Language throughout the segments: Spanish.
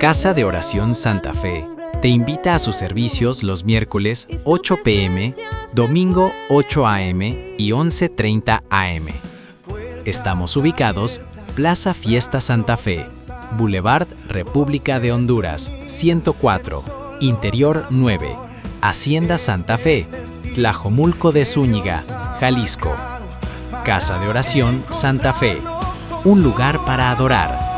Casa de Oración Santa Fe te invita a sus servicios los miércoles 8 p.m., domingo 8 a.m. y 11:30 a.m. Estamos ubicados Plaza Fiesta Santa Fe, Boulevard República de Honduras, 104, Interior 9, Hacienda Santa Fe, Tlajomulco de Zúñiga, Jalisco. Casa de Oración Santa Fe, un lugar para adorar.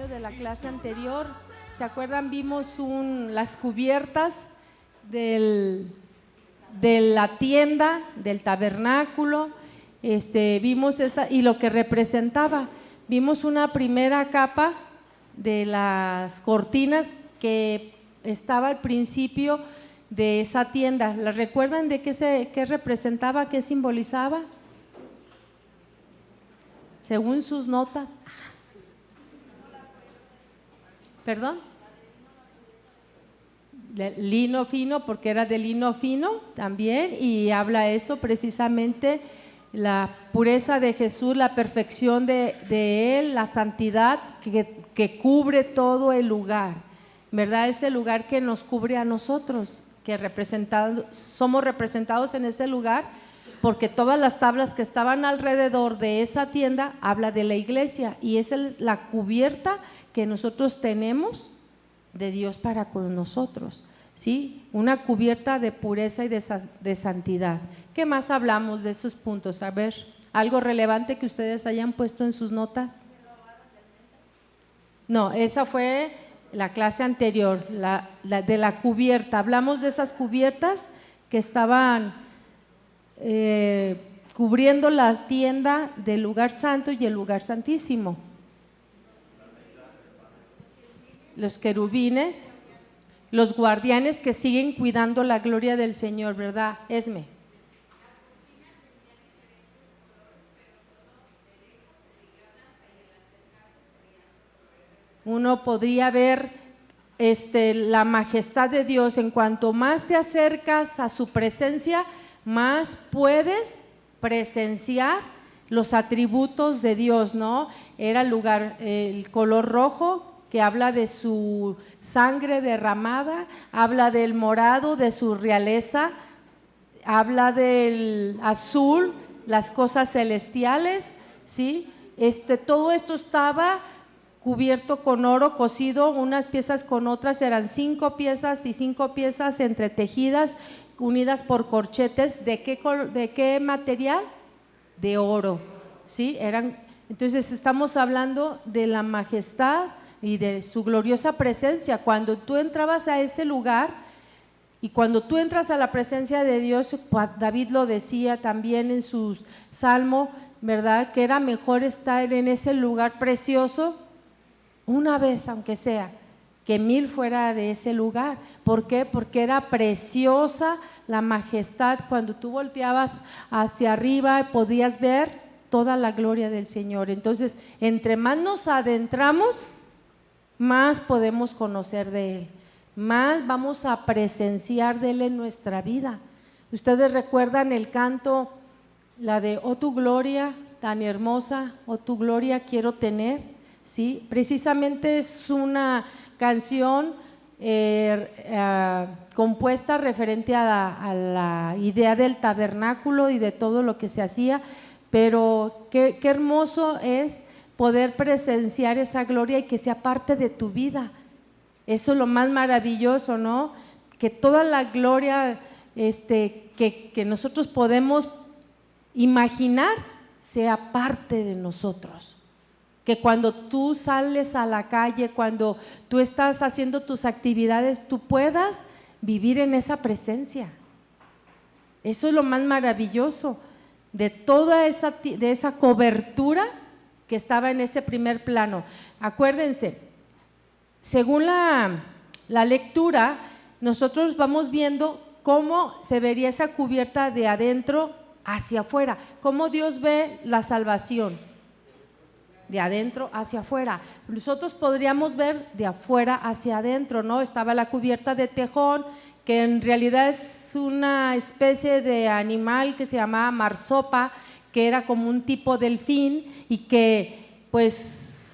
De la clase anterior, ¿se acuerdan? Vimos las cubiertas de la tienda, del tabernáculo, vimos esa y lo que representaba. Vimos una primera capa de las cortinas que estaba al principio de esa tienda. ¿La recuerdan de qué representaba, qué simbolizaba? Según sus notas. ¿Perdón? De lino fino, porque era de lino fino también, y habla eso precisamente, la pureza de Jesús, la perfección de Él, la santidad que cubre todo el lugar, ¿verdad? Ese lugar que nos cubre a nosotros, que somos representados en ese lugar, porque todas las tablas que estaban alrededor de esa tienda habla de la iglesia, y esa es la cubierta que nosotros tenemos de Dios para con nosotros, ¿sí? Una cubierta de pureza y de santidad. ¿Qué más hablamos de esos puntos? A ver, algo relevante que ustedes hayan puesto en sus notas. No, esa fue la clase anterior, la de la cubierta. Hablamos de esas cubiertas que estaban cubriendo la tienda del lugar santo y el lugar santísimo. Los querubines, los guardianes que siguen cuidando la gloria del Señor, ¿verdad, Esme? Uno podría ver la majestad de Dios. En cuanto más te acercas a su presencia, más puedes presenciar los atributos de Dios, ¿no? Era el color rojo, que habla de su sangre derramada, habla del morado, de su realeza, habla del azul, las cosas celestiales, ¿sí? Todo esto estaba cubierto con oro, cosido, unas piezas con otras, eran 5 piezas y 5 piezas entretejidas, unidas por corchetes. ¿De qué material? De oro, ¿sí? Entonces estamos hablando de la majestad y de su gloriosa presencia. Cuando tú entrabas a ese lugar y cuando tú entras a la presencia de Dios, David lo decía también en su salmo, ¿verdad? Que era mejor estar en ese lugar precioso una vez, aunque sea, que 1000 fuera de ese lugar. ¿Por qué? Porque era preciosa la majestad. Cuando tú volteabas hacia arriba podías ver toda la gloria del Señor. Entonces, entre más nos adentramos, más podemos conocer de Él, más vamos a presenciar de Él en nuestra vida. Ustedes recuerdan el canto, la de "Oh tu gloria tan hermosa, oh tu gloria quiero tener", ¿sí? Precisamente es una canción compuesta referente a la idea del tabernáculo y de todo lo que se hacía, pero qué hermoso es poder presenciar esa gloria y que sea parte de tu vida. Eso es lo más maravilloso, ¿no? Que toda la gloria que nosotros podemos imaginar sea parte de nosotros. Que cuando tú sales a la calle, cuando tú estás haciendo tus actividades, tú puedas vivir en esa presencia. Eso es lo más maravilloso de toda esa cobertura que estaba en ese primer plano. Acuérdense, según la lectura, nosotros vamos viendo cómo se vería esa cubierta de adentro hacia afuera, cómo Dios ve la salvación, de adentro hacia afuera. Nosotros podríamos ver de afuera hacia adentro, ¿no? Estaba la cubierta de tejón, que en realidad es una especie de animal que se llamaba marsopa, que era como un tipo delfín y que pues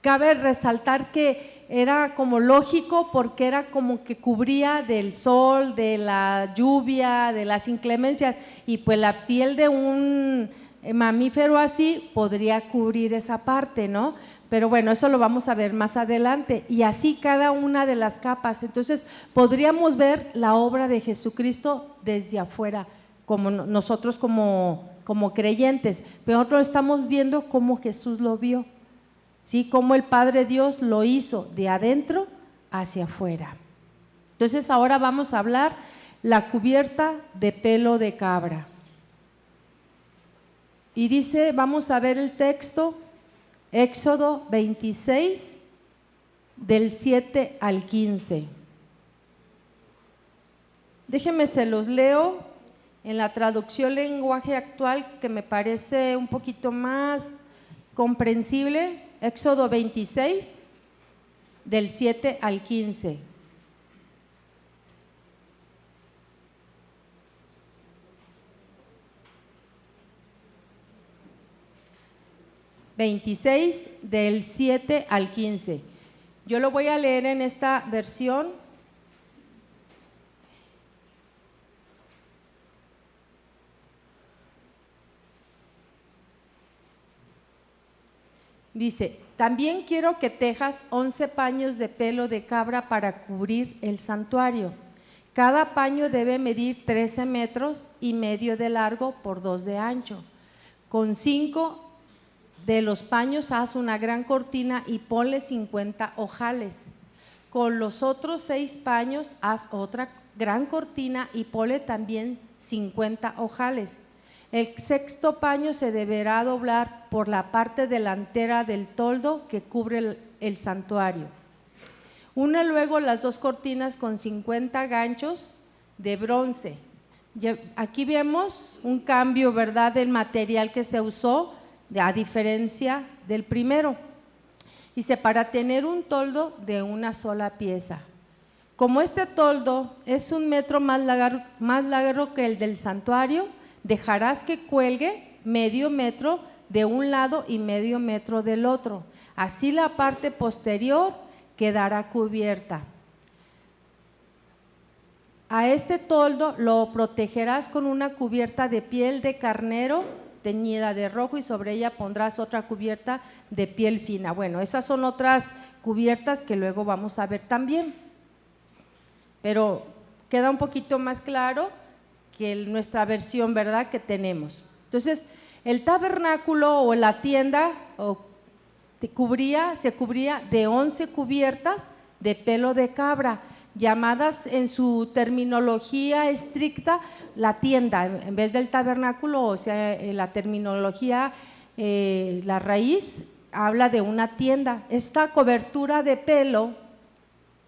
cabe resaltar que era como lógico porque era como que cubría del sol, de la lluvia, de las inclemencias, y pues la piel de un mamífero así podría cubrir esa parte, ¿no? Pero bueno, eso lo vamos a ver más adelante, y así cada una de las capas. Entonces podríamos ver la obra de Jesucristo desde afuera, como nosotros como creyentes, pero nosotros estamos viendo cómo Jesús lo vio, ¿sí? Cómo el Padre Dios lo hizo de adentro hacia afuera. Entonces ahora vamos a hablar la cubierta de pelo de cabra. Y dice, vamos a ver el texto, Éxodo 26, del 7 al 15. Déjenme se los leo en la traducción lenguaje actual, que me parece un poquito más comprensible. Éxodo 26, del 7 al 15. Del 7 al 15. Yo lo voy a leer en esta versión. Dice, también quiero que tejas 11 paños de pelo de cabra para cubrir el santuario. Cada paño debe medir 13 metros y medio de largo por 2 de ancho. Con 5 de los paños haz una gran cortina y ponle 50 ojales. Con los otros 6 paños haz otra gran cortina y ponle también 50 ojales. El sexto paño se deberá doblar por la parte delantera del toldo que cubre el santuario. Une luego las 2 cortinas con 50 ganchos de bronce. Aquí vemos un cambio, ¿verdad?, del material que se usó, a diferencia del primero. Dice, para tener un toldo de una sola pieza. Como este toldo es 1 metro más largo que el del santuario, dejarás que cuelgue medio metro de un lado y medio metro del otro. Así la parte posterior quedará cubierta. A este toldo lo protegerás con una cubierta de piel de carnero teñida de rojo, y sobre ella pondrás otra cubierta de piel fina. Bueno, esas son otras cubiertas que luego vamos a ver también, pero queda un poquito más claro que nuestra versión, ¿verdad?, que tenemos. Entonces, el tabernáculo o la tienda se cubría de 11 cubiertas de pelo de cabra, llamadas en su terminología estricta la tienda, en vez del tabernáculo, o sea, la terminología, la raíz habla de una tienda. Esta cobertura de pelo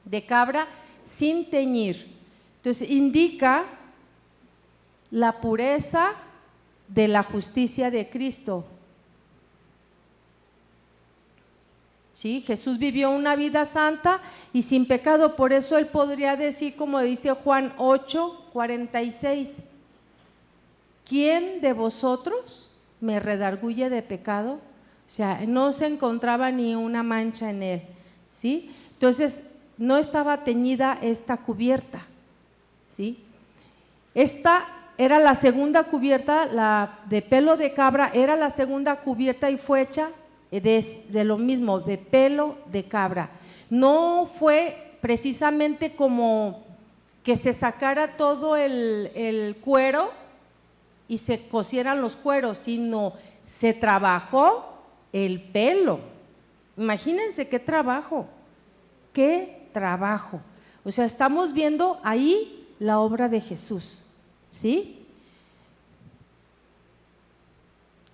de cabra sin teñir, entonces indica la pureza de la justicia de Cristo. ¿Sí? Jesús vivió una vida santa y sin pecado, por eso él podría decir, como dice Juan 8:46, ¿quién de vosotros me redarguye de pecado? O sea, no se encontraba ni una mancha en él, ¿sí? Entonces, no estaba teñida esta cubierta, ¿sí? Esta era la segunda cubierta, la de pelo de cabra, era la segunda cubierta y fue hecha de lo mismo, de pelo de cabra. No fue precisamente como que se sacara todo el cuero y se cosieran los cueros, sino se trabajó el pelo. Imagínense qué trabajo, qué trabajo. O sea, estamos viendo ahí la obra de Jesús, ¿sí?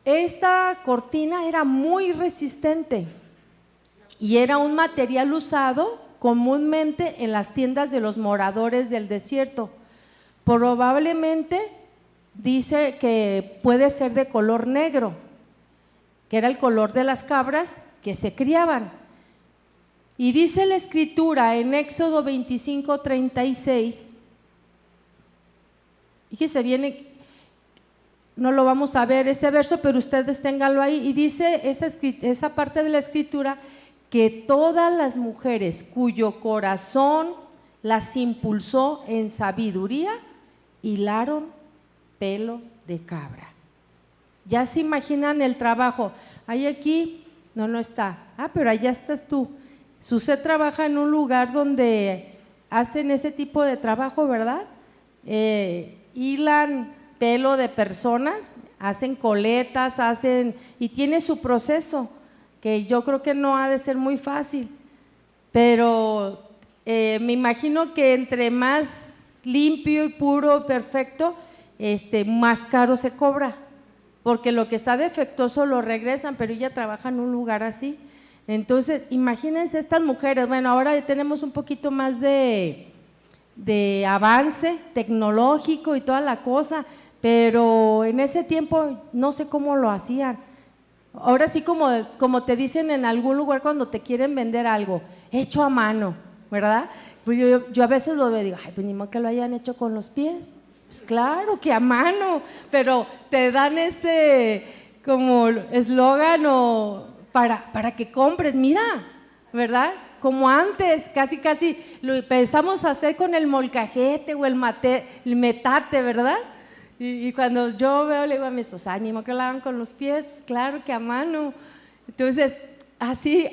esta cortina era muy resistente y era un material usado comúnmente en las tiendas de los moradores del desierto. Probablemente dice que puede ser de color negro, que era el color de las cabras que se criaban. Y dice la Escritura en Éxodo 25:36, fíjese bien, no lo vamos a ver ese verso, pero ustedes ténganlo ahí, y dice esa parte de la Escritura que todas las mujeres cuyo corazón las impulsó en sabiduría, hilaron pelo de cabra. Ya se imaginan el trabajo. Hay aquí, no está. Pero allá estás tú. Susé trabaja en un lugar donde hacen ese tipo de trabajo, ¿verdad? Hilan pelo de personas, hacen coletas, y tiene su proceso, que yo creo que no ha de ser muy fácil, pero me imagino que entre más limpio y puro, perfecto, más caro se cobra, porque lo que está defectuoso lo regresan, pero ella trabaja en un lugar así. Entonces, imagínense estas mujeres. Bueno, ahora ya tenemos un poquito más de avance tecnológico y toda la cosa, pero en ese tiempo no sé cómo lo hacían. Ahora sí, como te dicen en algún lugar cuando te quieren vender algo, hecho a mano, ¿verdad? Pues yo a veces lo veo y digo, ay, pues ni modo que lo hayan hecho con los pies. Pues claro que a mano, pero te dan ese como eslogan o para que compres, mira, ¿verdad? Como antes, casi lo empezamos a hacer con el molcajete o el metate, ¿verdad? Y cuando yo veo, le digo a mi esposa, ánimo que lo hagan con los pies, pues claro que a mano. Entonces, así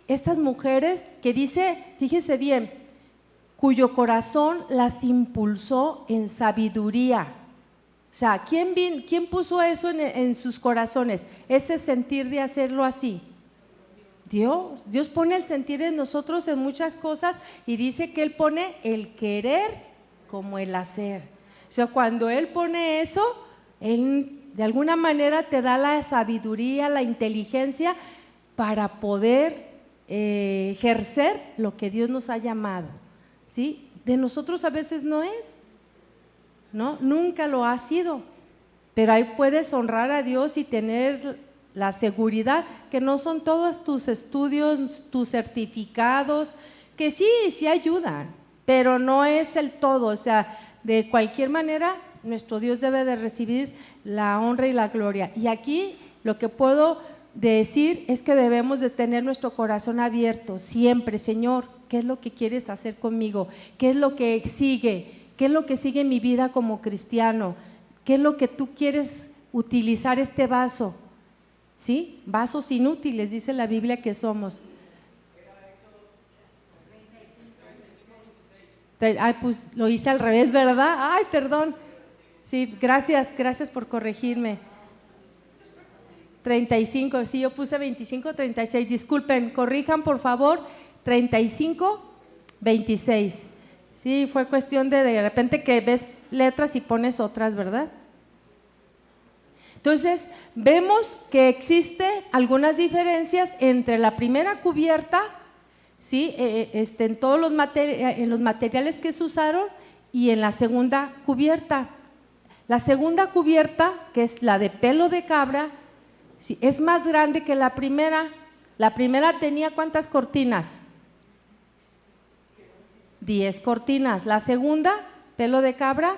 estas mujeres que dice, fíjese bien, cuyo corazón las impulsó en sabiduría. O sea, ¿quién puso eso en sus corazones? Ese sentir de hacerlo así. Dios pone el sentir en nosotros en muchas cosas y dice que Él pone el querer como el hacer. O sea, cuando Él pone eso, Él de alguna manera te da la sabiduría, la inteligencia para poder ejercer lo que Dios nos ha llamado, ¿sí? De nosotros a veces no es, ¿no? Nunca lo ha sido, pero ahí puedes honrar a Dios y tener la seguridad que no son todos tus estudios, tus certificados, que sí ayudan, pero no es el todo. O sea, de cualquier manera, nuestro Dios debe de recibir la honra y la gloria. Y aquí lo que puedo decir es que debemos de tener nuestro corazón abierto siempre. Señor, ¿qué es lo que quieres hacer conmigo? ¿Qué es lo que sigue? ¿Qué es lo que sigue en mi vida como cristiano? ¿Qué es lo que tú quieres utilizar este vaso? ¿Sí? Vasos inútiles, dice la Biblia que somos. Ay, pues lo hice al revés, ¿verdad? Ay, perdón. Sí, gracias por corregirme. 35, sí, yo puse 25, 36. Disculpen, corrijan por favor. 35, 26. Sí, fue cuestión de repente que ves letras y pones otras, ¿verdad? Entonces, vemos que existen algunas diferencias entre la primera cubierta, ¿sí? En todos los materiales que se usaron, y en la segunda cubierta. La segunda cubierta, que es la de pelo de cabra, ¿sí?, es más grande que la primera. La primera tenía ¿cuántas cortinas? 10 cortinas. La segunda, pelo de cabra,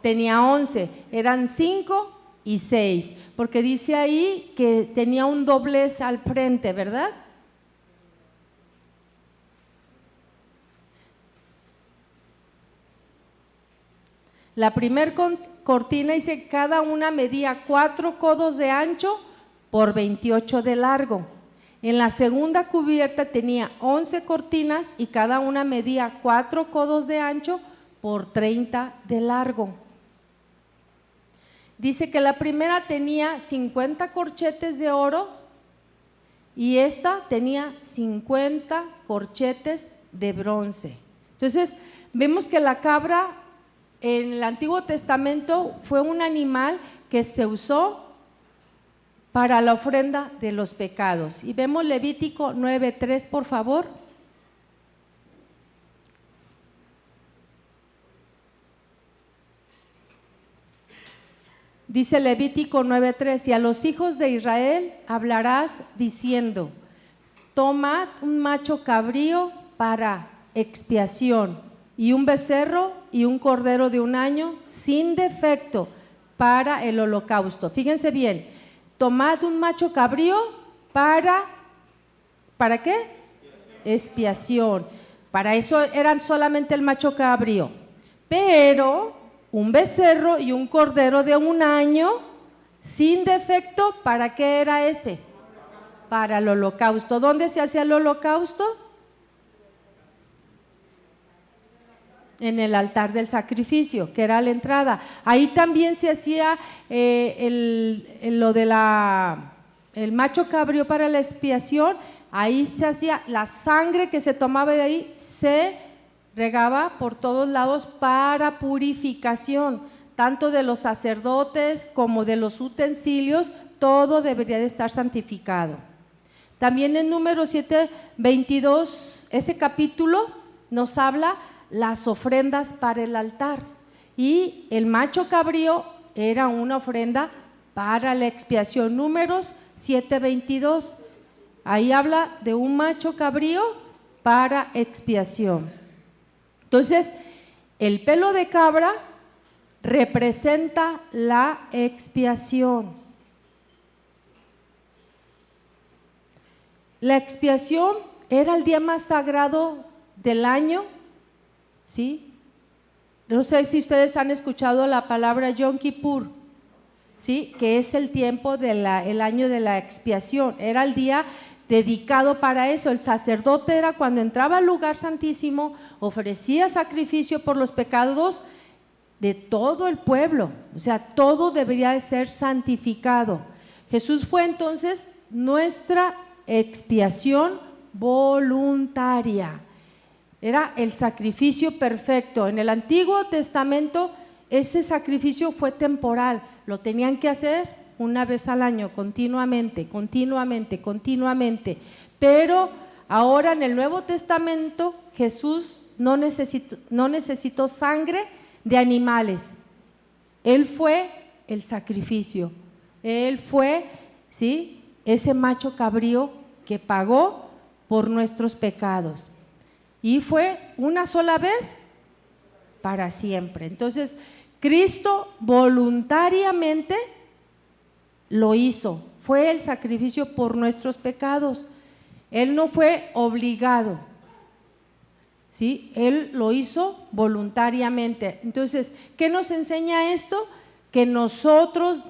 tenía 11. Eran 5 y 6, porque dice ahí que tenía un doblez al frente, ¿verdad? La primer cortina dice cada una medía 4 codos de ancho por 28 de largo. En la segunda cubierta tenía 11 cortinas y cada una medía 4 codos de ancho por 30 de largo. Dice que la primera tenía 50 corchetes de oro y esta tenía 50 corchetes de bronce. Entonces, vemos que la cabra en el Antiguo Testamento fue un animal que se usó para la ofrenda de los pecados. Y vemos Levítico 9:3, por favor. Dice Levítico 9:3, y a los hijos de Israel hablarás diciendo, tomad un macho cabrío para expiación, y un becerro y un cordero de un año sin defecto para el holocausto. Fíjense bien, tomad un macho cabrío ¿para qué? Expiación. Para eso eran solamente el macho cabrío, pero un becerro y un cordero de un año sin defecto, ¿para qué era ese? Para el holocausto. ¿Dónde se hacía el holocausto? En el altar del sacrificio, que era la entrada. Ahí también se hacía lo de el macho cabrío para la expiación. Ahí se hacía la sangre que se tomaba de ahí, se regaba por todos lados para purificación, tanto de los sacerdotes como de los utensilios. Todo debería de estar santificado. También en Números 7:22, ese capítulo nos habla las ofrendas para el altar, y el macho cabrío era una ofrenda para la expiación. Números 7:22, ahí habla de un macho cabrío para expiación. Entonces, el pelo de cabra representa la expiación. La expiación era el día más sagrado del año, ¿sí? No sé si ustedes han escuchado la palabra Yom Kippur, ¿sí? Que es el tiempo el año de la expiación. Era el día dedicado para eso. El sacerdote era cuando entraba al lugar santísimo, ofrecía sacrificio por los pecados de todo el pueblo, o sea, todo debería de ser santificado. Jesús fue entonces nuestra expiación voluntaria. Era el sacrificio perfecto. En el Antiguo Testamento ese sacrificio fue temporal, lo tenían que hacer una vez al año, continuamente, pero ahora en el Nuevo Testamento Jesús no necesitó sangre de animales. Él fue el sacrificio, Él fue, ¿sí?, ese macho cabrío que pagó por nuestros pecados, y fue una sola vez para siempre. Entonces Cristo voluntariamente lo hizo, fue el sacrificio por nuestros pecados. Él no fue obligado, ¿sí? Él lo hizo voluntariamente. Entonces, ¿qué nos enseña esto? Que nosotros,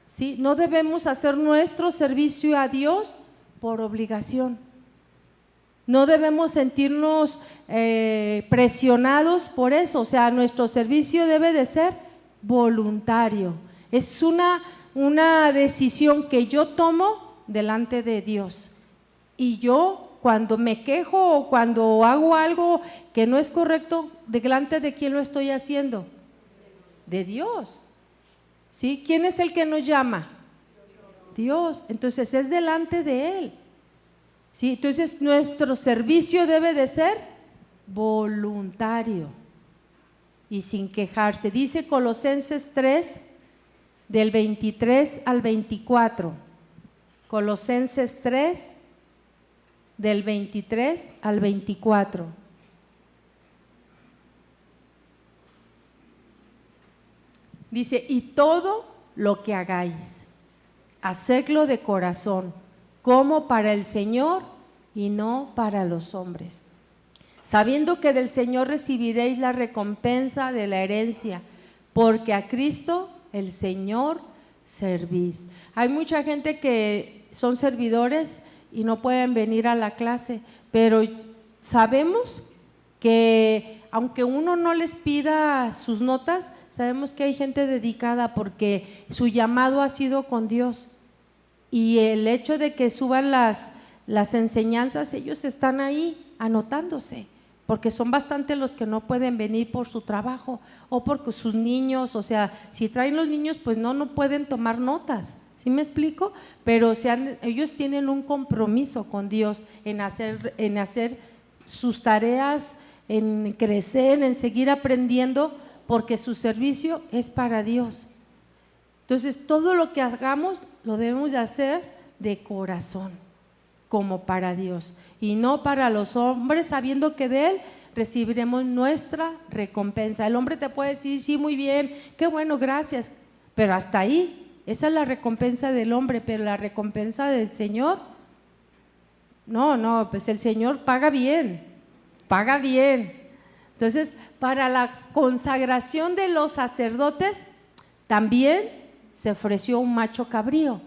¿sí?, no debemos hacer nuestro servicio a Dios por obligación. No debemos sentirnos presionados por eso. O sea, nuestro servicio debe de ser voluntario. Es una decisión que yo tomo delante de Dios. Y yo, cuando me quejo o cuando hago algo que no es correcto, ¿delante de quién lo estoy haciendo? De Dios, ¿sí? ¿Quién es el que nos llama? Dios. Entonces es delante de Él, ¿sí? Entonces nuestro servicio debe de ser voluntario y sin quejarse. Dice Colosenses 3, del 23 al 24. Colosenses 3, del 23 al 24. Dice, y todo lo que hagáis, hacedlo de corazón, como para el Señor y no para los hombres, sabiendo que del Señor recibiréis la recompensa de la herencia, porque a Cristo el Señor servís. Hay mucha gente que son servidores y no pueden venir a la clase, pero sabemos que aunque uno no les pida sus notas, sabemos que hay gente dedicada porque su llamado ha sido con Dios, y el hecho de que suban las enseñanzas, ellos están ahí anotándose, porque son bastante los que no pueden venir por su trabajo o porque sus niños, o sea, si traen los niños, pues no pueden tomar notas, ¿Sí me explico? Pero ellos tienen un compromiso con Dios en hacer sus tareas, en crecer, en seguir aprendiendo, porque su servicio es para Dios. Entonces, todo lo que hagamos lo debemos de hacer de corazón, como para Dios, y no para los hombres, sabiendo que de Él recibiremos nuestra recompensa. El hombre te puede decir, sí, muy bien, qué bueno, gracias, pero hasta ahí. Esa es la recompensa del hombre, pero la recompensa del Señor, no, pues el Señor paga bien, paga bien. Entonces, para la consagración de los sacerdotes, también se ofreció un macho cabrío.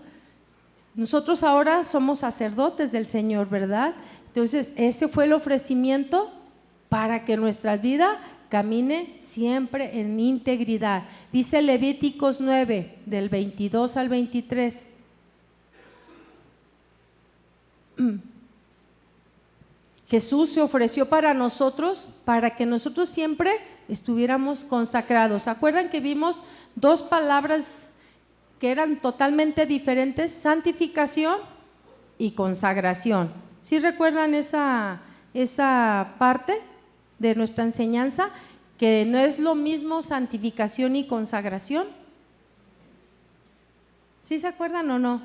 Nosotros ahora somos sacerdotes del Señor, ¿verdad? Entonces, ese fue el ofrecimiento para que nuestra vida camine siempre en integridad. Dice Levíticos 9, del 22 al 23. Jesús se ofreció para nosotros, para que nosotros siempre estuviéramos consagrados. ¿Se acuerdan que vimos dos palabras que eran totalmente diferentes? Santificación y consagración. ¿Sí recuerdan esa parte de nuestra enseñanza? Que no es lo mismo santificación y consagración. ¿Sí se acuerdan o no?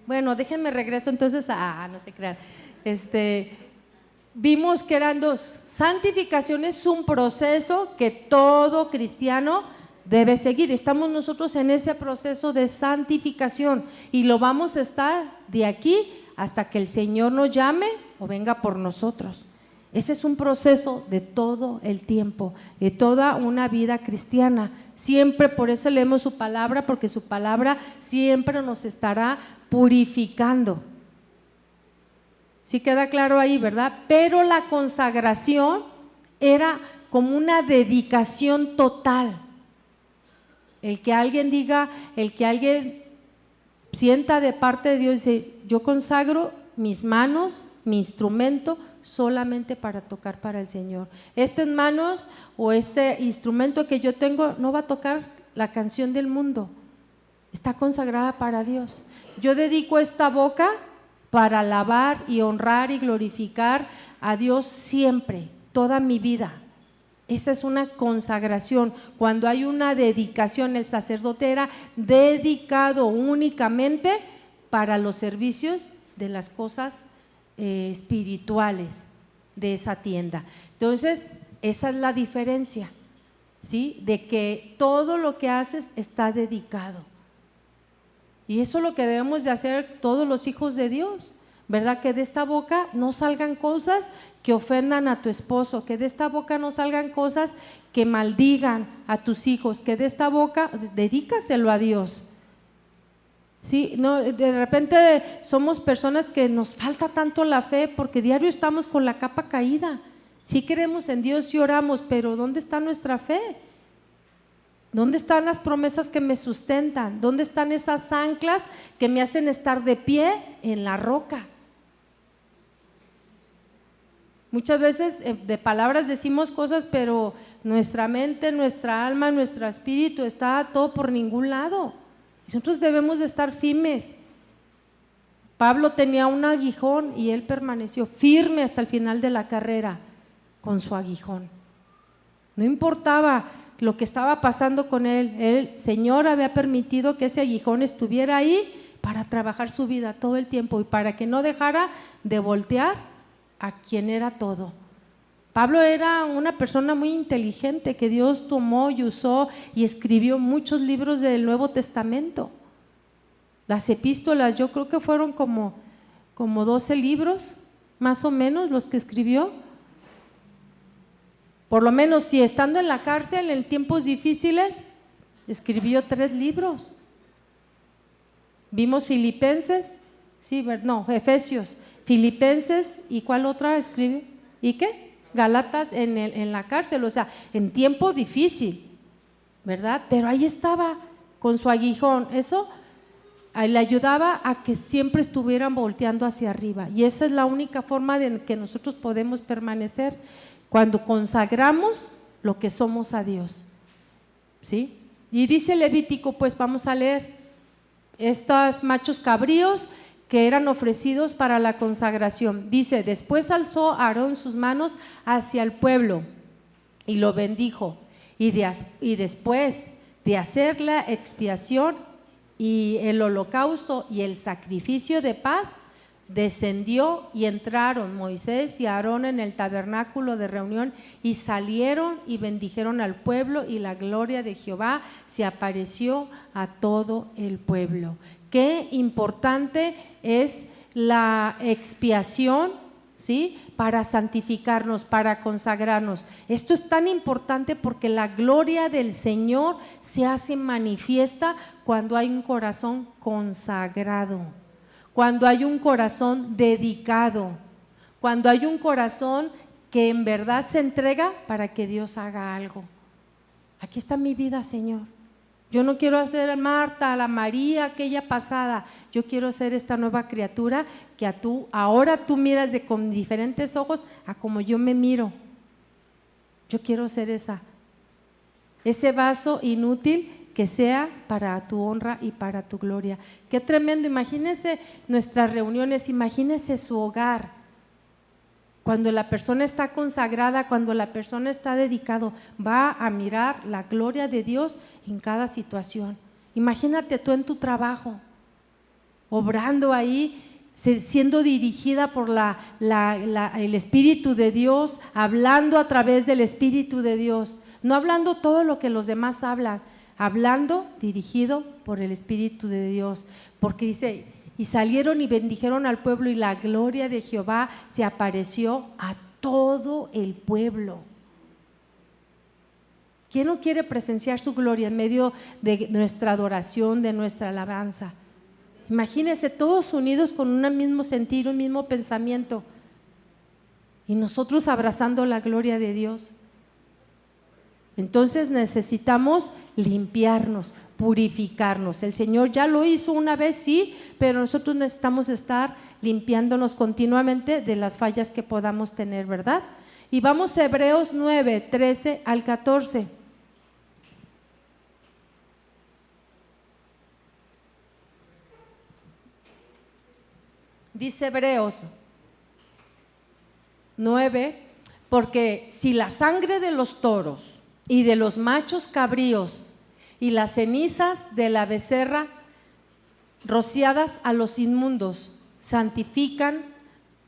Bueno, déjenme regreso entonces no se crean. Vimos que eran dos. Santificación es un proceso que todo cristiano debe seguir. Estamos nosotros en ese proceso de santificación y lo vamos a estar de aquí hasta que el Señor nos llame o venga por nosotros. Ese es un proceso de todo el tiempo, de toda una vida cristiana. Siempre, por eso leemos su palabra, porque su palabra siempre nos estará purificando. ¿Sí queda claro ahí, verdad? Pero la consagración era como una dedicación total. El que alguien diga, el que alguien sienta de parte de Dios, dice, yo consagro mis manos, mi instrumento, solamente para tocar para el Señor. Estas manos o este instrumento que yo tengo no va a tocar la canción del mundo, está consagrada para Dios. Yo dedico esta boca para alabar y honrar y glorificar a Dios siempre, toda mi vida. Esa es una consagración. Cuando hay una dedicación, el sacerdote era dedicado únicamente para los servicios de las cosas espirituales de esa tienda. Entonces, esa es la diferencia, ¿sí? De que todo lo que haces está dedicado. Y eso es lo que debemos de hacer todos los hijos de Dios, ¿verdad? Que de esta boca no salgan cosas que ofendan a tu esposo, que de esta boca no salgan cosas que maldigan a tus hijos, que de esta boca dedícaselo a Dios. Sí, no, de repente somos personas que nos falta tanto la fe porque diario estamos con la capa caída. Sí creemos en Dios, sí oramos, pero ¿dónde está nuestra fe? ¿Dónde están las promesas que me sustentan? ¿Dónde están esas anclas que me hacen estar de pie en la roca? Muchas veces de palabras decimos cosas, pero nuestra mente, nuestra alma, nuestro espíritu está todo por ningún lado. Nosotros debemos de estar firmes. Pablo tenía un aguijón y él permaneció firme hasta el final de la carrera con su aguijón. No importaba lo que estaba pasando con él, el Señor había permitido que ese aguijón estuviera ahí para trabajar su vida todo el tiempo y para que no dejara de voltear a quien era todo. Pablo era una persona muy inteligente que Dios tomó y usó y escribió muchos libros del Nuevo Testamento. Las epístolas, yo creo que fueron como 12 libros, más o menos, los que escribió. Por lo menos, si estando en la cárcel en tiempos difíciles, escribió 3 libros. Vimos Filipenses, Efesios, Filipenses, ¿y cuál otra escribió? ¿Y qué? Gálatas en la cárcel, o sea, en tiempo difícil, ¿verdad? Pero ahí estaba con su aguijón, eso le ayudaba a que siempre estuvieran volteando hacia arriba, y esa es la única forma de que nosotros podemos permanecer, cuando consagramos lo que somos a Dios, ¿sí? Y dice Levítico, pues vamos a leer, estos machos cabríos que eran ofrecidos para la consagración. Dice, después alzó Aarón sus manos hacia el pueblo y lo bendijo, y después de hacer la expiación y el holocausto y el sacrificio de paz, descendió y entraron Moisés y Aarón en el tabernáculo de reunión y salieron y bendijeron al pueblo, y la gloria de Jehová se apareció a todo el pueblo. Qué importante es la expiación, ¿sí? Para santificarnos, para consagrarnos. Esto es tan importante porque la gloria del Señor se hace manifiesta cuando hay un corazón consagrado, cuando hay un corazón dedicado, cuando hay un corazón que en verdad se entrega para que Dios haga algo. Aquí está mi vida, Señor. Yo no quiero ser Marta, la María, aquella pasada. Yo quiero ser esta nueva criatura que ahora tú miras con diferentes ojos a como yo me miro. Yo quiero ser ese vaso inútil que sea para tu honra y para tu gloria. Qué tremendo. Imagínense nuestras reuniones, imagínense su hogar. Cuando la persona está consagrada, cuando la persona está dedicado, va a mirar la gloria de Dios en cada situación. Imagínate tú en tu trabajo, obrando ahí, siendo dirigida por el Espíritu de Dios, hablando a través del Espíritu de Dios, no hablando todo lo que los demás hablan, hablando dirigido por el Espíritu de Dios, porque dice, y salieron y bendijeron al pueblo, y la gloria de Jehová se apareció a todo el pueblo. ¿Quién no quiere presenciar su gloria en medio de nuestra adoración, de nuestra alabanza? Imagínense todos unidos con un mismo sentir, un mismo pensamiento, y nosotros abrazando la gloria de Dios. Entonces necesitamos limpiarnos, purificarnos. El Señor ya lo hizo una vez, sí, pero nosotros necesitamos estar limpiándonos continuamente de las fallas que podamos tener, ¿verdad? Y vamos a Hebreos 9, 13 al 14. Dice Hebreos 9, porque si la sangre de los toros y de los machos cabríos y las cenizas de la becerra rociadas a los inmundos santifican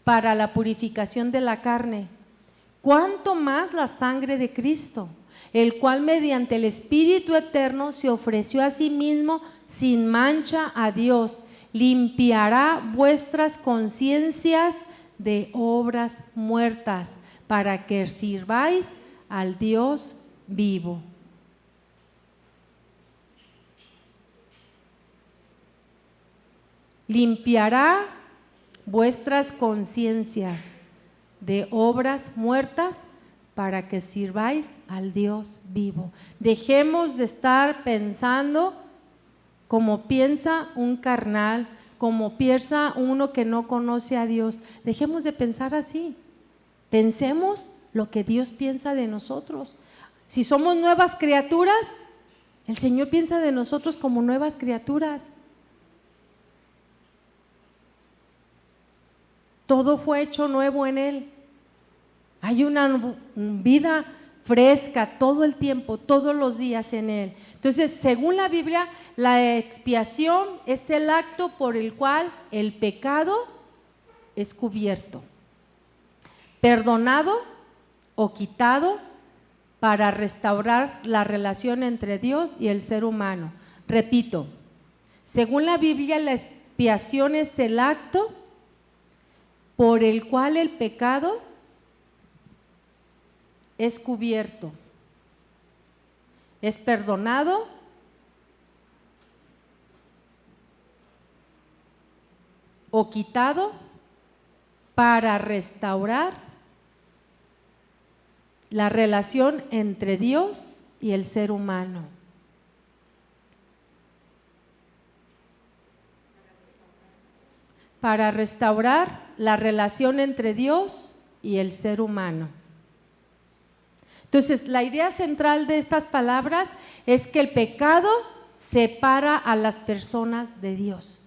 para la purificación de la carne, cuánto más la sangre de Cristo, el cual mediante el Espíritu eterno se ofreció a sí mismo sin mancha a Dios, limpiará vuestras conciencias de obras muertas para que sirváis al Dios vivo. Limpiará vuestras conciencias de obras muertas para que sirváis al Dios vivo. Dejemos de estar pensando como piensa un carnal, como piensa uno que no conoce a Dios. Dejemos de pensar así. Pensemos lo que Dios piensa de nosotros. Si somos nuevas criaturas, el Señor piensa de nosotros como nuevas criaturas. Todo fue hecho nuevo en Él. Hay una vida fresca todo el tiempo, todos los días en Él. Entonces, según la Biblia, la expiación es el acto por el cual el pecado es cubierto, perdonado o quitado para restaurar la relación entre Dios y el ser humano. Repito, según la Biblia, la expiación es el acto por el cual el pecado es cubierto, es perdonado o quitado para restaurar la relación entre Dios y el ser humano. Para restaurar la relación entre Dios y el ser humano. Entonces, la idea central de estas palabras es que el pecado separa a las personas de Dios.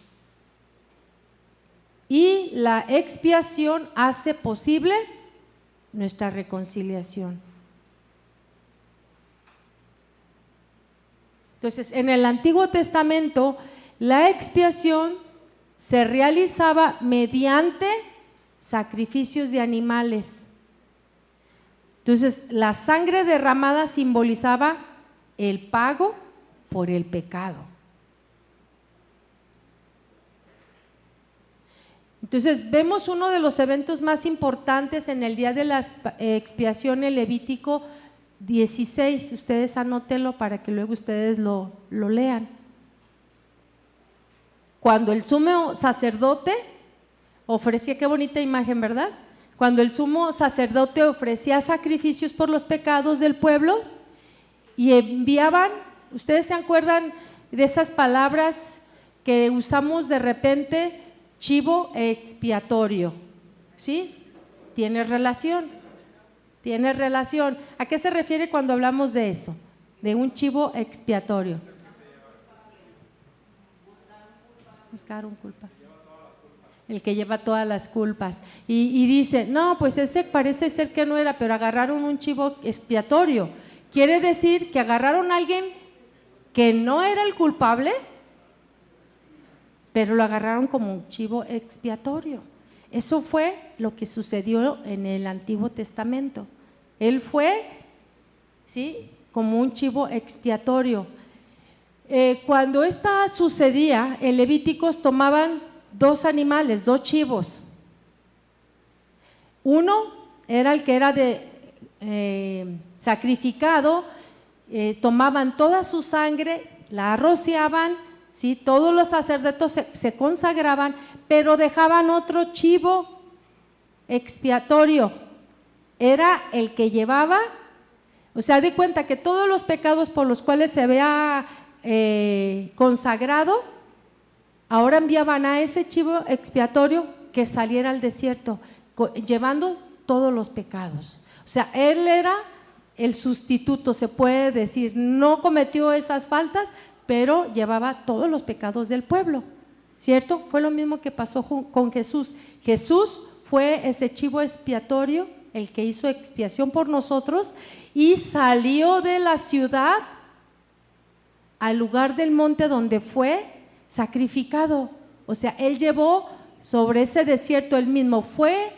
Y la expiación hace posible nuestra reconciliación. Entonces, en el Antiguo Testamento, la expiación se realizaba mediante sacrificios de animales. Entonces, la sangre derramada simbolizaba el pago por el pecado. Entonces, vemos uno de los eventos más importantes en el día de la expiación en Levítico 16. Ustedes anótenlo para que luego ustedes lo lean. Cuando el sumo sacerdote ofrecía, qué bonita imagen, ¿verdad? Cuando el sumo sacerdote ofrecía sacrificios por los pecados del pueblo y enviaban, ustedes se acuerdan de esas palabras que usamos de repente, chivo expiatorio, ¿sí? Tiene relación. ¿A qué se refiere cuando hablamos de eso? De un chivo expiatorio. Buscaron culpa. El que lleva todas las culpas. Y dice, no, pues ese parece ser que no era, pero agarraron un chivo expiatorio. Quiere decir que agarraron a alguien que no era el culpable, pero lo agarraron como un chivo expiatorio. Eso fue lo que sucedió en el Antiguo Testamento. Él fue, ¿sí?, como un chivo expiatorio. Cuando esto sucedía, en Levíticos tomaban 2 animales, 2 chivos. Uno era el que era sacrificado, tomaban toda su sangre, la rociaban, ¿sí? Todos los sacerdotes se consagraban, pero dejaban otro chivo expiatorio. Era el que llevaba, o sea, de cuenta que todos los pecados por los cuales se había consagrado, ahora enviaban a ese chivo expiatorio que saliera al desierto, llevando todos los pecados. O sea, él era el sustituto, se puede decir, no cometió esas faltas, pero llevaba todos los pecados del pueblo, ¿cierto? Fue lo mismo que pasó con Jesús. Jesús fue ese chivo expiatorio, el que hizo expiación por nosotros, y salió de la ciudad al lugar del monte donde fue sacrificado. O sea, él llevó sobre ese desierto, él mismo fue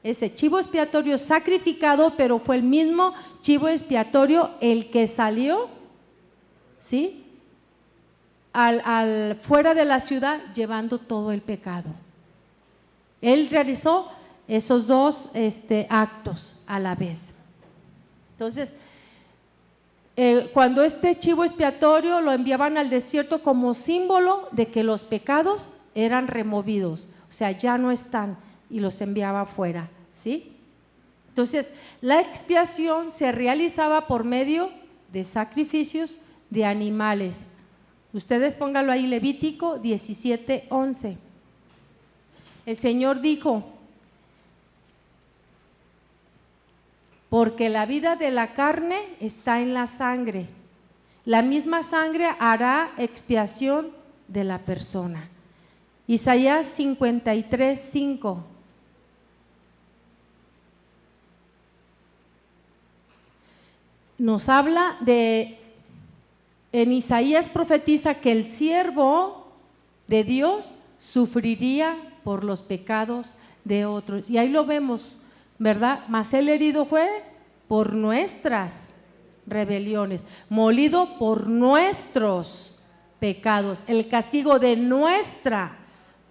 ese chivo expiatorio sacrificado, pero fue el mismo chivo expiatorio el que salió, ¿sí?, fuera de la ciudad llevando todo el pecado. Él realizó esos 2 actos a la vez. Entonces, cuando este chivo expiatorio lo enviaban al desierto como símbolo de que los pecados eran removidos, o sea, ya no están, y los enviaba fuera, ¿sí? Entonces, la expiación se realizaba por medio de sacrificios de animales. Ustedes pónganlo ahí, Levítico 17:11. El Señor dijo: porque la vida de la carne está en la sangre, la misma sangre hará expiación de la persona. Isaías 53:5. Nos habla en Isaías profetiza que el siervo de Dios sufriría por los pecados de otros. Y ahí lo vemos, ¿verdad? Mas el herido fue por nuestras rebeliones, molido por nuestros pecados. El castigo de nuestra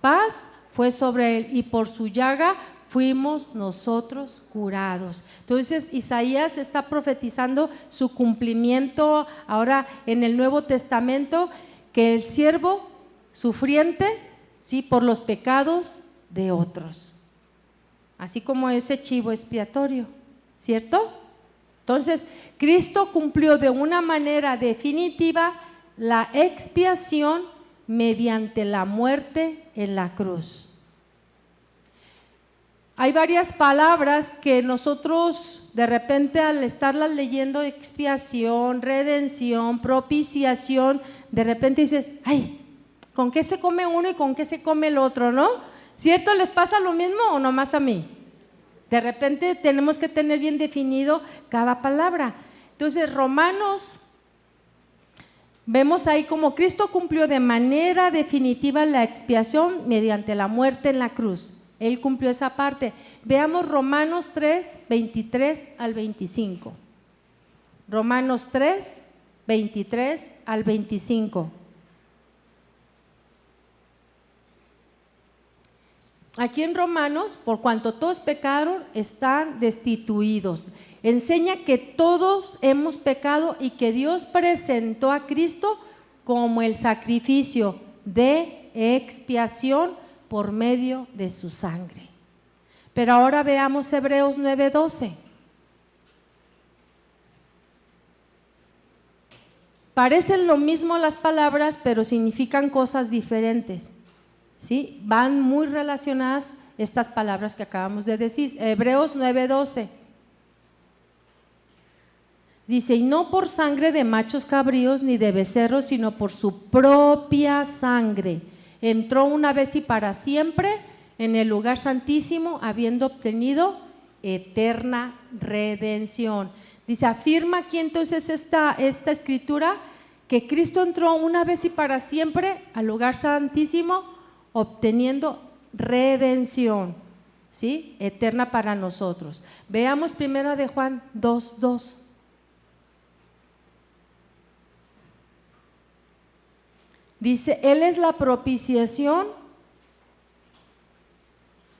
paz fue sobre él y por su llaga fuimos nosotros curados. Entonces Isaías está profetizando su cumplimiento ahora en el Nuevo Testamento, que el siervo sufriente, sí, por los pecados de otros, así como ese chivo expiatorio, ¿cierto? Entonces Cristo cumplió de una manera definitiva la expiación mediante la muerte en la cruz. Hay varias palabras que nosotros de repente al estarlas leyendo, expiación, redención, propiciación, de repente dices, ay, ¿con qué se come uno y con qué se come el otro, no? ¿Cierto? ¿Les pasa lo mismo o nomás a mí? De repente tenemos que tener bien definido cada palabra. Entonces, Romanos, vemos ahí como Cristo cumplió de manera definitiva la expiación mediante la muerte en la cruz. Él cumplió esa parte. Veamos Romanos 3, 23 al 25. Romanos 3, 23 al 25. Aquí en Romanos, por cuanto todos pecaron, están destituidos. Enseña que todos hemos pecado y que Dios presentó a Cristo como el sacrificio de expiación por medio de su sangre. Pero ahora veamos Hebreos 9:12. Parecen lo mismo las palabras, pero significan cosas diferentes. ¿Sí? Van muy relacionadas estas palabras que acabamos de decir. Hebreos 9:12. Dice, y no por sangre de machos cabríos ni de becerros, sino por su propia sangre. Entró una vez y para siempre en el lugar santísimo, habiendo obtenido eterna redención. Dice, afirma aquí entonces esta escritura que Cristo entró una vez y para siempre al lugar santísimo, obteniendo redención, ¿sí? Eterna para nosotros. Veamos primera de Juan 2:2. Dice, Él es la propiciación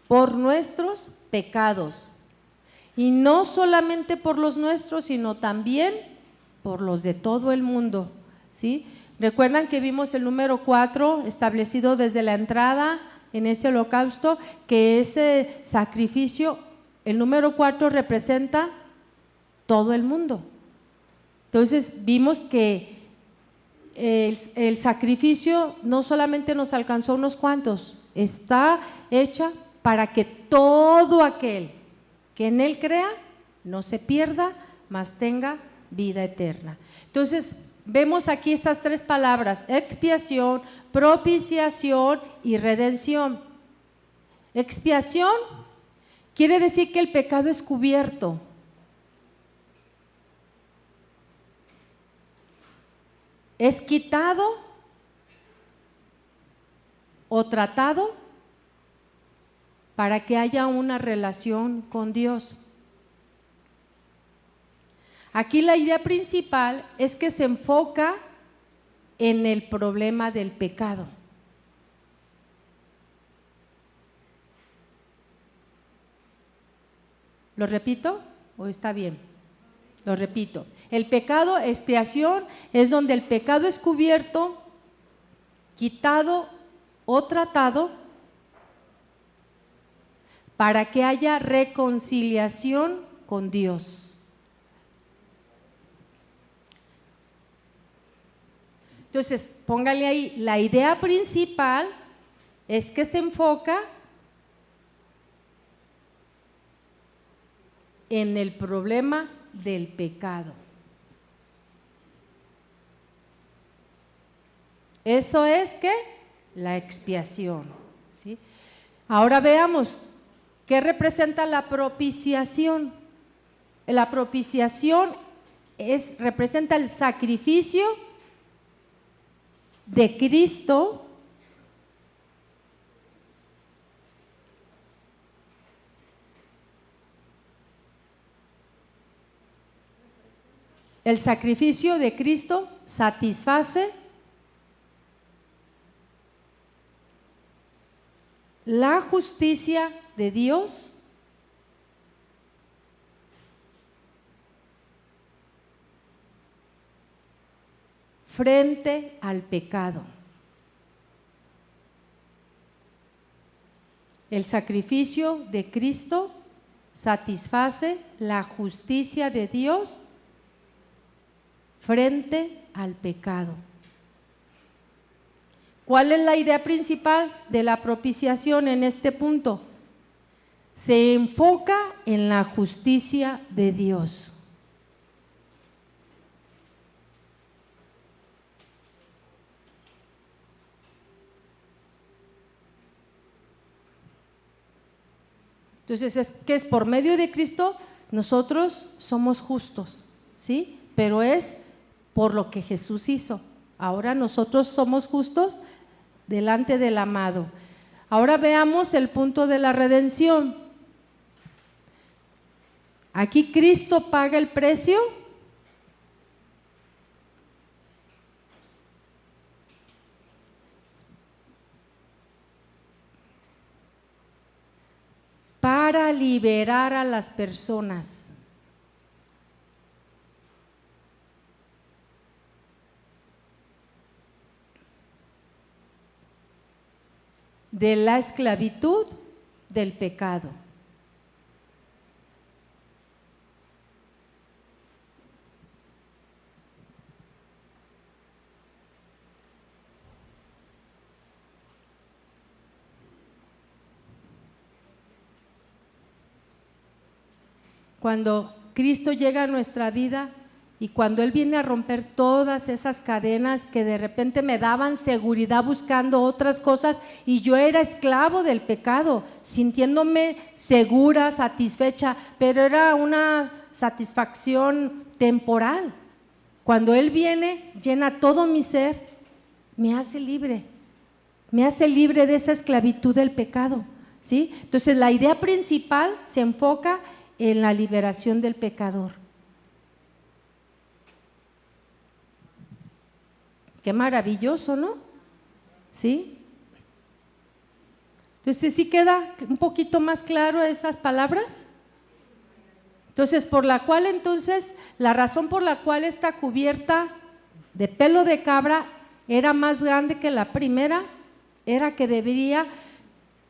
por nuestros pecados. Y no solamente por los nuestros, sino también por los de todo el mundo, ¿sí? Recuerdan que vimos el número 4 establecido desde la entrada en ese holocausto, que ese sacrificio, el número 4 representa todo el mundo. Entonces vimos que el sacrificio no solamente nos alcanzó unos cuantos, está hecha para que todo aquel que en Él crea no se pierda, mas tenga vida eterna. Entonces vemos aquí estas tres palabras: expiación, propiciación y redención. Expiación quiere decir que el pecado es cubierto. Es quitado o tratado para que haya una relación con Dios. Aquí la idea principal es que se enfoca en el problema del pecado. ¿Lo repito o está bien? Lo repito. El pecado, expiación, es donde el pecado es cubierto, quitado o tratado para que haya reconciliación con Dios. Entonces, póngale ahí, la idea principal es que se enfoca en el problema del pecado. Eso es que la expiación, ¿sí? Ahora veamos qué representa la propiciación. La propiciación representa el sacrificio de Cristo el sacrificio de Cristo satisface la justicia de Dios frente al pecado. El sacrificio de Cristo satisface la justicia de Dios frente al pecado. ¿Cuál es la idea principal de la propiciación en este punto? se enfoca en la justicia de Dios. Entonces, es por medio de Cristo nosotros somos justos, ¿sí? Pero es por lo que Jesús hizo. Ahora nosotros somos justos delante del amado. Ahora veamos el punto de la redención. Aquí Cristo paga el precio para liberar a las personas. De la esclavitud del pecado. Cuando Cristo llega a nuestra vida y cuando Él viene a romper todas esas cadenas que de repente me daban seguridad buscando otras cosas y yo era esclavo del pecado, sintiéndome segura, satisfecha, pero era una satisfacción temporal. Cuando Él viene, llena todo mi ser, me hace libre de esa esclavitud del pecado, ¿sí? Entonces la idea principal se enfoca en la liberación del pecador. Qué maravilloso, ¿no? ¿Sí? Entonces, ¿sí queda un poquito más claro esas palabras? Entonces, la razón por la cual esta cubierta de pelo de cabra era más grande que la primera, era que debería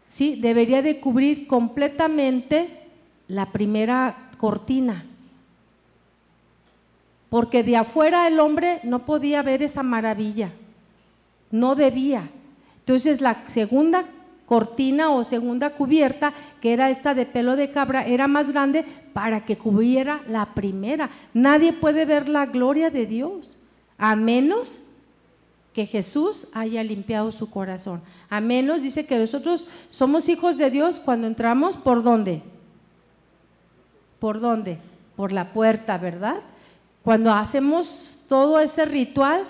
de cubrir completamente la primera cortina. Porque de afuera el hombre no podía ver esa maravilla, no debía. Entonces la segunda cortina o segunda cubierta, que era esta de pelo de cabra, era más grande para que cubriera la primera. Nadie puede ver la gloria de Dios, a menos que Jesús haya limpiado su corazón. A menos, dice que nosotros somos hijos de Dios cuando entramos, ¿por dónde? ¿Por dónde? Por la puerta, ¿verdad? Cuando hacemos todo ese ritual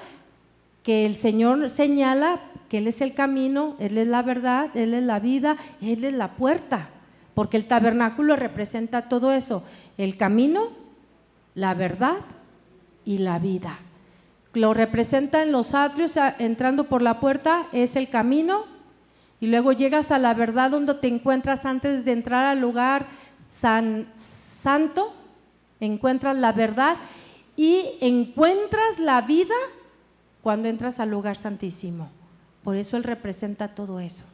que el Señor señala, que Él es el camino, Él es la verdad, Él es la vida, Él es la puerta, porque el tabernáculo representa todo eso, el camino, la verdad y la vida. Lo representa en los atrios, entrando por la puerta es el camino, y luego llegas a la verdad donde te encuentras antes de entrar al lugar santo, encuentras la verdad y encuentras la vida cuando entras al lugar santísimo. Por eso Él representa todo eso.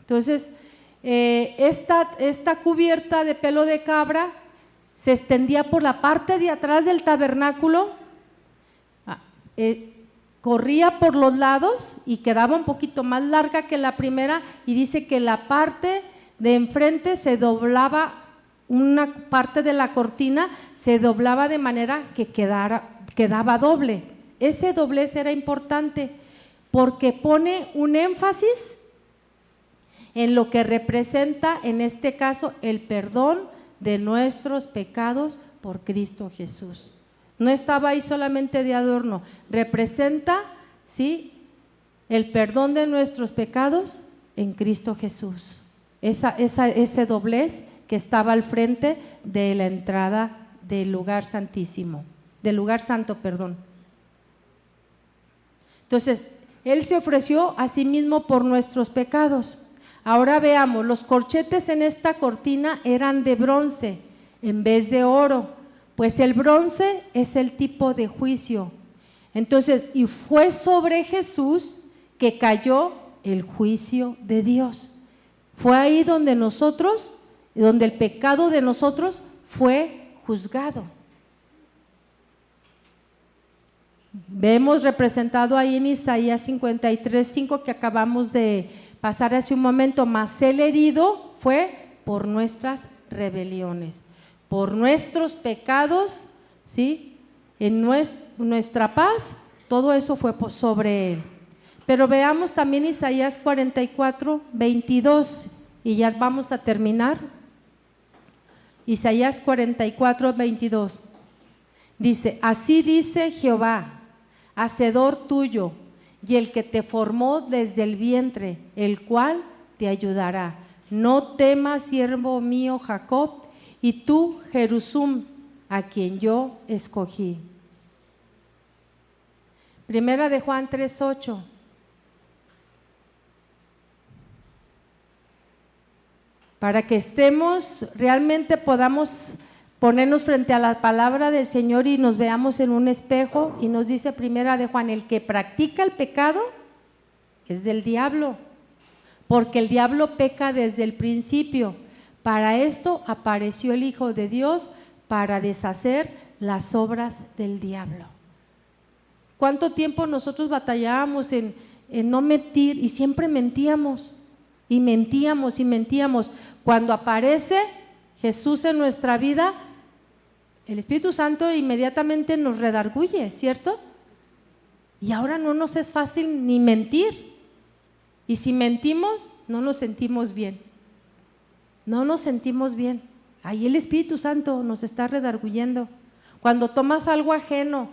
Entonces, esta cubierta de pelo de cabra se extendía por la parte de atrás del tabernáculo, corría por los lados y quedaba un poquito más larga que la primera, y dice que la parte de enfrente se doblaba, una parte de la cortina se doblaba de manera que quedaba doble. Ese doblez era importante porque pone un énfasis en lo que representa en este caso el perdón de nuestros pecados por Cristo Jesús. No estaba ahí solamente de adorno, representa, ¿sí?, el perdón de nuestros pecados en Cristo Jesús. Ese doblez que estaba al frente de la entrada del lugar santísimo, del lugar santo, perdón. Entonces, Él se ofreció a sí mismo por nuestros pecados. Ahora veamos, los corchetes en esta cortina eran de bronce en vez de oro, pues el bronce es el tipo de juicio. Entonces, y fue sobre Jesús que cayó el juicio de Dios. Fue ahí donde el pecado de nosotros fue juzgado. Vemos representado ahí en Isaías 53:5 que acabamos de pasar hace un momento, mas el herido fue por nuestras rebeliones, por nuestros pecados, ¿sí? En nuestra paz, todo eso fue sobre él. Pero veamos también Isaías 44, 22, y ya vamos a terminar. Isaías 44, 22. Dice, así dice Jehová, hacedor tuyo, y el que te formó desde el vientre, el cual te ayudará. No temas, siervo mío Jacob, y tú, Jerusum, a quien yo escogí. Primera de Juan 3:8. Para que realmente podamos ponernos frente a la palabra del Señor y nos veamos en un espejo, y nos dice Primera de Juan, el que practica el pecado es del diablo, porque el diablo peca desde el principio. Para esto apareció el Hijo de Dios, para deshacer las obras del diablo. ¿Cuánto tiempo nosotros batallábamos en no mentir? Y siempre mentíamos, y mentíamos, y mentíamos. Cuando aparece Jesús en nuestra vida, el Espíritu Santo inmediatamente nos redarguye, ¿cierto? Y ahora no nos es fácil ni mentir. Y si mentimos, no nos sentimos bien. No nos sentimos bien. Ahí el Espíritu Santo nos está redarguyendo. Cuando tomas algo ajeno,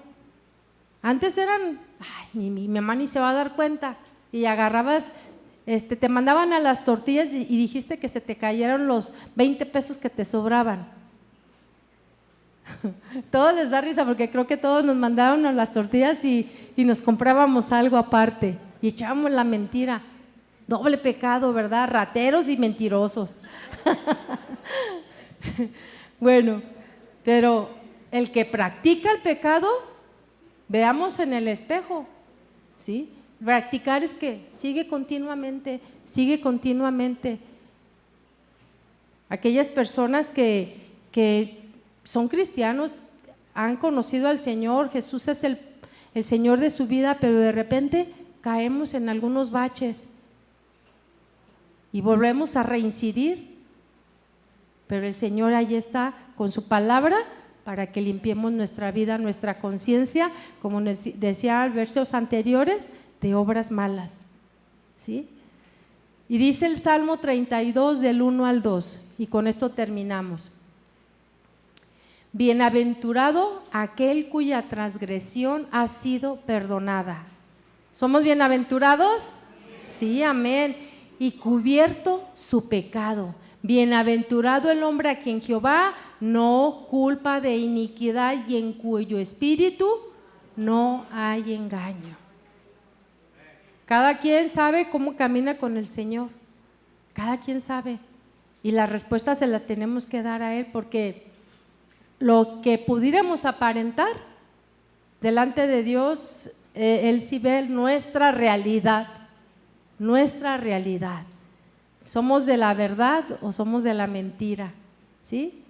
antes eran, mi mamá ni se va a dar cuenta, y agarrabas, te mandaban a las tortillas y dijiste que se te cayeron los 20 pesos que te sobraban. Todos les da risa porque creo que todos nos mandaron a las tortillas y nos comprábamos algo aparte y echábamos la mentira. Doble pecado, ¿verdad? Rateros y mentirosos. Bueno, pero el que practica el pecado, veamos en el espejo, ¿sí? Practicar es que sigue continuamente. Aquellas personas que son cristianos, han conocido al Señor, Jesús es el Señor de su vida, pero de repente caemos en algunos baches y volvemos a reincidir, pero el Señor ahí está con su palabra para que limpiemos nuestra vida, nuestra conciencia, como decía en versos anteriores, de obras malas, ¿sí? Y dice el Salmo 32 del 1 al 2, y con esto terminamos. Bienaventurado aquel cuya transgresión ha sido perdonada. ¿Somos bienaventurados? Sí, amén. Y cubierto su pecado. Bienaventurado el hombre a quien Jehová no culpa de iniquidad y en cuyo espíritu no hay engaño. Cada quien sabe cómo camina con el Señor. Cada quien sabe. Y la respuesta se la tenemos que dar a Él, porque lo que pudiéramos aparentar delante de Dios, Él sí ve nuestra realidad. Nuestra realidad. ¿Somos de la verdad o somos de la mentira? ¿Sí?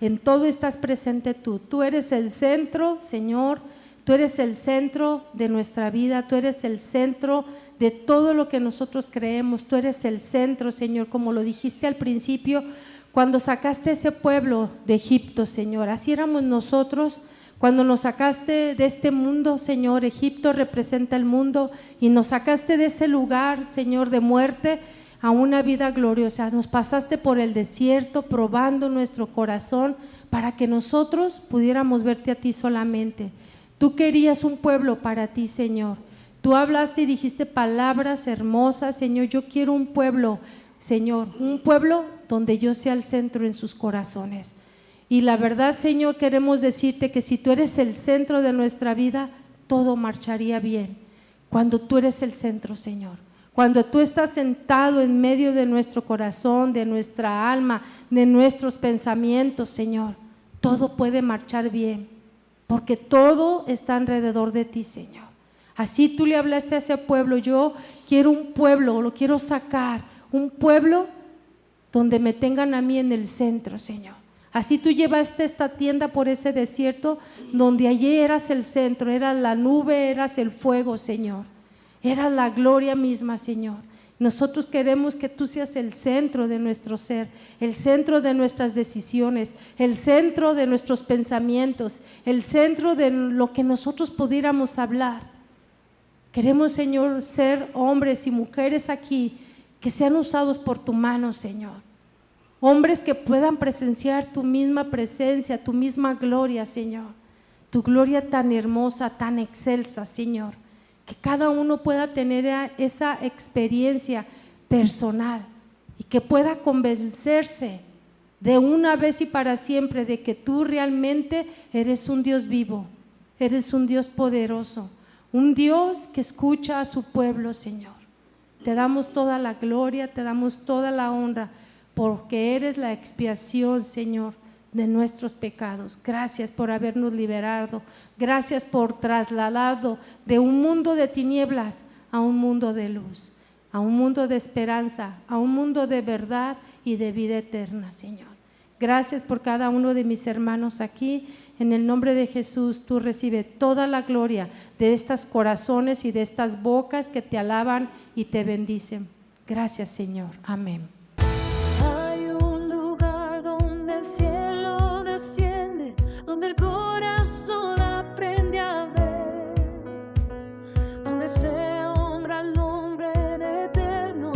En todo estás presente tú. Tú eres el centro, Señor. Tú eres el centro de nuestra vida. Tú eres el centro de todo lo que nosotros creemos. Tú eres el centro, Señor, como lo dijiste al principio, cuando sacaste ese pueblo de Egipto, Señor. Así éramos nosotros. Cuando nos sacaste de este mundo, Señor, Egipto representa el mundo, y nos sacaste de ese lugar, Señor, de muerte a una vida gloriosa. Nos pasaste por el desierto probando nuestro corazón para que nosotros pudiéramos verte a ti solamente. Tú querías un pueblo para ti, Señor. Tú hablaste y dijiste palabras hermosas, Señor. Yo quiero un pueblo, Señor, un pueblo donde yo sea el centro en sus corazones. Y la verdad, Señor, queremos decirte que si tú eres el centro de nuestra vida, todo marcharía bien. Cuando tú eres el centro, Señor. Cuando tú estás sentado en medio de nuestro corazón, de nuestra alma, de nuestros pensamientos, Señor, todo puede marchar bien, porque todo está alrededor de ti, Señor. Así tú le hablaste a ese pueblo. Yo quiero un pueblo, lo quiero sacar, un pueblo donde me tengan a mí en el centro, Señor. Así tú llevaste esta tienda por ese desierto, donde allí eras el centro, eras la nube, eras el fuego, Señor. Eras la gloria misma, Señor. Nosotros queremos que tú seas el centro de nuestro ser, el centro de nuestras decisiones, el centro de nuestros pensamientos, el centro de lo que nosotros pudiéramos hablar. Queremos, Señor, ser hombres y mujeres aquí que sean usados por tu mano, Señor. Hombres que puedan presenciar tu misma presencia, tu misma gloria, Señor. Tu gloria tan hermosa, tan excelsa, Señor. Que cada uno pueda tener esa experiencia personal y que pueda convencerse de una vez y para siempre de que tú realmente eres un Dios vivo, eres un Dios poderoso, un Dios que escucha a su pueblo, Señor. Te damos toda la gloria, te damos toda la honra, porque eres la expiación, Señor, de nuestros pecados. Gracias por habernos liberado, gracias por trasladado de un mundo de tinieblas a un mundo de luz, a un mundo de esperanza, a un mundo de verdad y de vida eterna, Señor. Gracias por cada uno de mis hermanos aquí. En el nombre de Jesús, tú recibes toda la gloria de estos corazones y de estas bocas que te alaban y te bendicen. Gracias, Señor. Amén. Donde el corazón aprende a ver, donde se honra el nombre de Eterno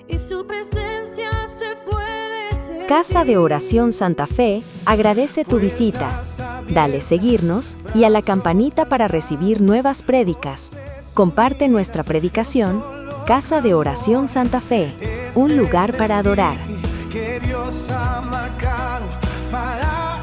y su presencia se puede sentir. Casa de Oración Santa Fe agradece tu visita. Dale seguirnos y a la campanita para recibir nuevas prédicas. Comparte nuestra predicación. Casa de Oración Santa Fe, un lugar para adorar. Que Dios ha marcado para